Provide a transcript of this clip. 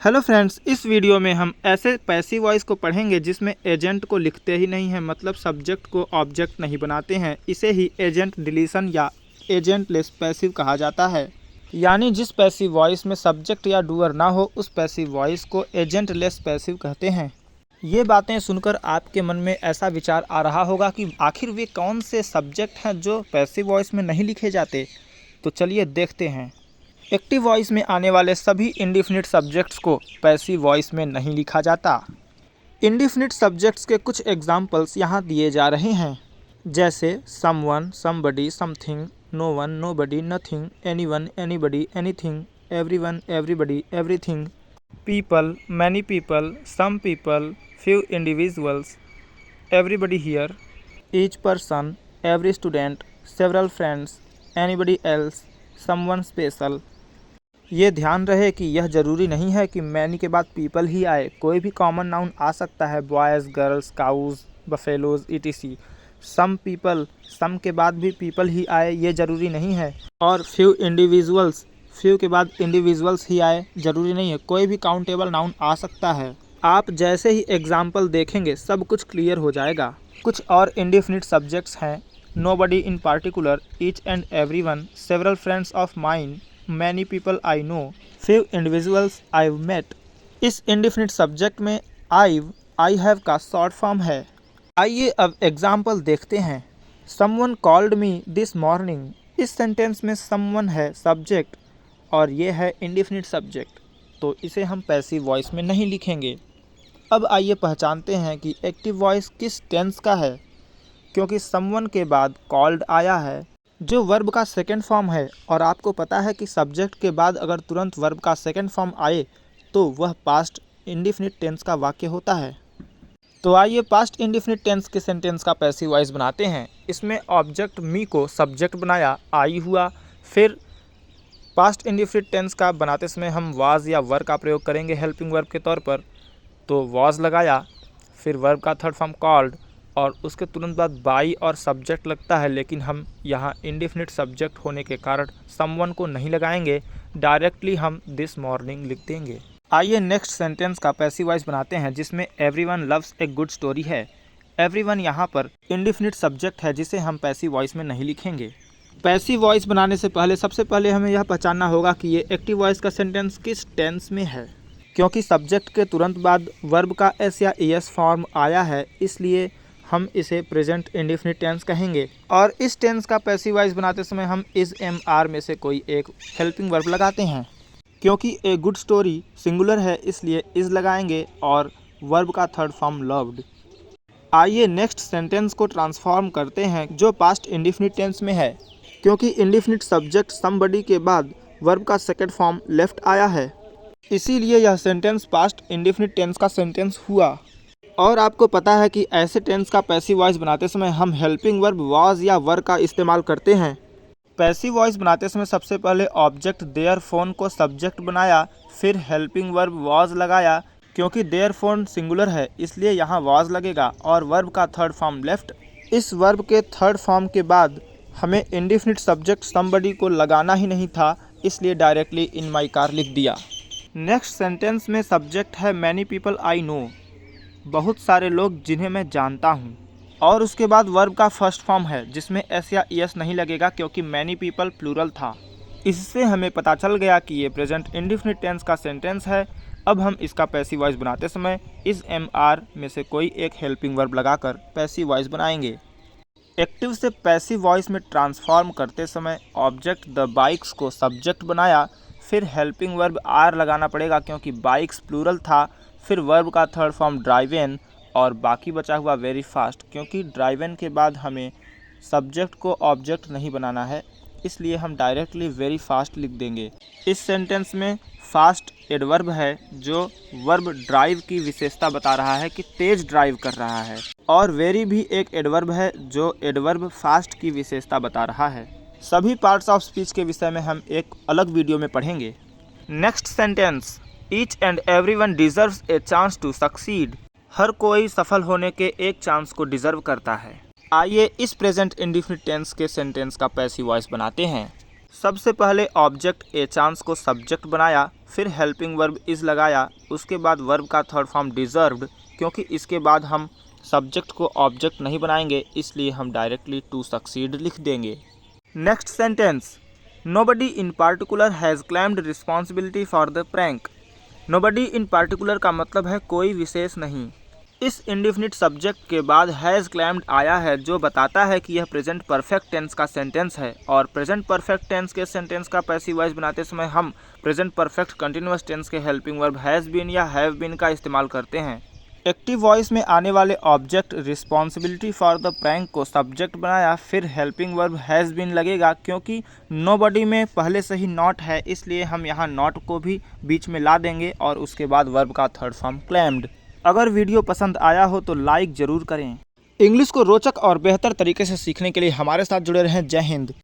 Hello friends, इस video में हम ऐसे पैसिव वॉइस को पढ़ेंगे जिसमें एजेंट को लिखते ही नहीं है, मतलब सब्जेक्ट को ऑब्जेक्ट नहीं बनाते हैं। इसे ही एजेंट डिलीशन या एजेंटलेस पैसिव कहा जाता है। यानी जिस पैसिव वॉइस में सब्जेक्ट या डूअर ना हो उस पैसिव वॉइस को एजेंटलेस पैसिव कहते हैं। ये बातें सुनकर आपके मन में ऐसा विचार आ रहा होगा कि आखिर वे कौन से सब्जेक्ट हैं जो पैसिव वॉइस में नहीं लिखे जाते। तो चलिए देखते हैं। एक्टिव वॉइस में आने वाले सभी इंडिफिनिट सब्जेक्ट्स को पैसिव वॉइस में नहीं लिखा जाता। इंडिफिनिट सब्जेक्ट्स के कुछ एग्जाम्पल्स यहाँ दिए जा रहे हैं, जैसे someone, somebody, something, no one, nobody, nothing, anyone, anybody, anything, everyone, everybody, everything, people, many people, some people, few individuals, everybody here, each person, every student, several friends, anybody else, someone special. ये ध्यान रहे कि यह ज़रूरी नहीं है कि many के बाद पीपल ही आए, कोई भी कॉमन नाउन आ सकता है, boys, girls, cows, buffaloes, ETC. Some people, some के बाद भी पीपल ही आए ये ज़रूरी नहीं है। और फ्यू इंडिविजुअल्स, फ्यू के बाद इंडिविजुअल्स ही आए ज़रूरी नहीं है, कोई भी काउंटेबल नाउन आ सकता है। आप जैसे ही एग्जाम्पल देखेंगे सब कुछ क्लियर हो जाएगा। कुछ और इंडिफिनिट सब्जेक्ट्स हैं, nobody in particular, each and everyone, several friends of mine, many people I know, few individuals I met. इस इंडिफिनिट सब्जेक्ट में आई हैव का शॉर्ट फॉर्म है। आइए अब एग्जाम्पल देखते हैं। Someone called me this morning, इस सेंटेंस में समवन है सब्जेक्ट और ये है इंडिफिनिट सब्जेक्ट, तो इसे हम पैसिव वॉइस में नहीं लिखेंगे। अब आइए पहचानते हैं कि एक्टिव वॉइस किस टेंस का है, क्योंकि समवन के बाद कॉल्ड आया है जो वर्ब का सेकंड फॉर्म है, और आपको पता है कि सब्जेक्ट के बाद अगर तुरंत वर्ब का सेकंड फॉर्म आए तो वह पास्ट इंडिफिनिट टेंस का वाक्य होता है। तो आइए पास्ट इंडिफिनिट टेंस के सेंटेंस का पैसिव वॉइस बनाते हैं। इसमें ऑब्जेक्ट मी को सब्जेक्ट बनाया, आई हुआ। फिर पास्ट इंडिफिनिट टेंस का बनाते समय हम वाज या वर का प्रयोग करेंगे हेल्पिंग वर्ब के तौर पर, तो वाज लगाया, फिर वर्ब का थर्ड फॉर्म कॉल्ड, और उसके तुरंत बाद बाई और सब्जेक्ट लगता है, लेकिन हम यहाँ इंडिफिनिट सब्जेक्ट होने के कारण समवन को नहीं लगाएंगे, डायरेक्टली हम दिस मॉर्निंग लिख देंगे। आइए नेक्स्ट सेंटेंस का पैसिव वॉइस बनाते हैं, जिसमें everyone loves a good story है। एवरीवन यहाँ पर इंडिफिनिट सब्जेक्ट है जिसे हम पैसिव वॉइस में नहीं लिखेंगे। पैसिव वॉइस बनाने से पहले सबसे पहले हमें यह पहचानना होगा कि ये एक्टिव वॉइस का सेंटेंस किस टेंस में है। क्योंकि सब्जेक्ट के तुरंत बाद वर्ब का एस या एस फॉर्म आया है, इसलिए हम इसे प्रेजेंट इंडिफिनिट टेंस कहेंगे। और इस टेंस का पैसिव वॉइस बनाते समय हम इस एम आर में से कोई एक हेल्पिंग वर्ब लगाते हैं। क्योंकि ए गुड स्टोरी सिंगुलर है इसलिए इज लगाएंगे और वर्ब का थर्ड फॉर्म लव्ड। आइए नेक्स्ट सेंटेंस को ट्रांसफॉर्म करते हैं जो पास्ट इंडिफिनिट टेंस में है। क्योंकि इंडिफिनिट सब्जेक्ट समबडी के बाद वर्ब का सेकेंड फॉर्म लेफ्ट आया है, इसीलिए यह सेंटेंस पास्ट इंडिफिनिट टेंस का सेंटेंस हुआ। और आपको पता है कि ऐसे टेंस का पैसिव वॉइस बनाते समय हम हेल्पिंग वर्ब वाज या वर का इस्तेमाल करते हैं। पैसिव वॉइस बनाते समय सबसे पहले ऑब्जेक्ट देयर फोन को सब्जेक्ट बनाया, फिर हेल्पिंग वर्ब वाज लगाया। क्योंकि देयर फोन सिंगुलर है इसलिए यहाँ वाज लगेगा और वर्ब का थर्ड फॉर्म लेफ्ट। इस वर्ब के थर्ड फॉर्म के बाद हमें इंडिफिनिट सब्जेक्ट समबडी को लगाना ही नहीं था, इसलिए डायरेक्टली इन माई कार लिख दिया। नेक्स्ट सेंटेंस में सब्जेक्ट है मैनी पीपल आई नो, बहुत सारे लोग जिन्हें मैं जानता हूँ, और उसके बाद वर्ब का फर्स्ट फॉर्म है जिसमें एस या एस नहीं लगेगा क्योंकि मैनी पीपल प्लूरल था। इससे हमें पता चल गया कि ये प्रेजेंट इंडिफिनिट टेंस का सेंटेंस है। अब हम इसका पैसिव वॉइस बनाते समय इस एम आर में से कोई एक हेल्पिंग वर्ब लगाकर पैसिव वॉइस बनाएंगे। एक्टिव से पैसिव वॉइस में ट्रांसफॉर्म करते समय ऑब्जेक्ट द बाइक्स को सब्जेक्ट बनाया, फिर हेल्पिंग वर्ब आर लगाना पड़ेगा क्योंकि बाइक्स प्लूरल था, फिर वर्ब का थर्ड फॉर्म ड्राइवन और बाकी बचा हुआ वेरी फास्ट। क्योंकि ड्राइवन के बाद हमें सब्जेक्ट को ऑब्जेक्ट नहीं बनाना है, इसलिए हम डायरेक्टली वेरी फास्ट लिख देंगे। इस सेंटेंस में फास्ट एडवर्ब है जो वर्ब ड्राइव की विशेषता बता रहा है कि तेज ड्राइव कर रहा है, और वेरी भी एक एडवर्ब है जो एडवर्ब फास्ट की विशेषता बता रहा है। सभी पार्ट्स ऑफ स्पीच के विषय में हम एक अलग वीडियो में पढ़ेंगे। Next sentence, each and everyone deserves a chance to succeed, हर कोई सफल होने के एक चांस को डिजर्व करता है। आइए इस प्रेजेंट इंडिफिनिट टेंस के सेंटेंस का पैसिव वॉइस बनाते हैं। सबसे पहले ऑब्जेक्ट ए चांस को सब्जेक्ट बनाया, फिर हेल्पिंग वर्ब इज़ लगाया, उसके बाद वर्ब का थर्ड फॉर्म डिज़र्व्ड, क्योंकि इसके बाद हम सब्जेक्ट को ऑब्जेक्ट नहीं बनाएंगे इसलिए हम डायरेक्टली टू सक्सीड लिख देंगे। Next sentence, nobody in particular has claimed responsibility for the prank. Nobody in particular का मतलब है कोई विशेष नहीं। इस इंडिफिनिट सब्जेक्ट के बाद हैज़ क्लेम्ड आया है जो बताता है कि यह प्रेजेंट परफेक्ट टेंस का सेंटेंस है, और प्रेजेंट परफेक्ट टेंस के सेंटेंस का पैसिव वॉइस बनाते समय हम प्रेजेंट परफेक्ट कंटिन्यूअस टेंस के हेल्पिंग वर्ब हैज़ बीन या हैव बीन का इस्तेमाल करते हैं। एक्टिव वॉइस में आने वाले object responsibility for the prank को सब्जेक्ट बनाया, फिर हेल्पिंग वर्ब हैज़ बीन लगेगा, क्योंकि नोबडी में पहले से ही नॉट है इसलिए हम यहाँ नॉट को भी बीच में ला देंगे और उसके बाद वर्ब का थर्ड फॉर्म क्लेम्ड। अगर वीडियो पसंद आया हो तो लाइक ज़रूर करें। इंग्लिश को रोचक और बेहतर तरीके से सीखने के लिए हमारे साथ जुड़े रहें। जय हिंद।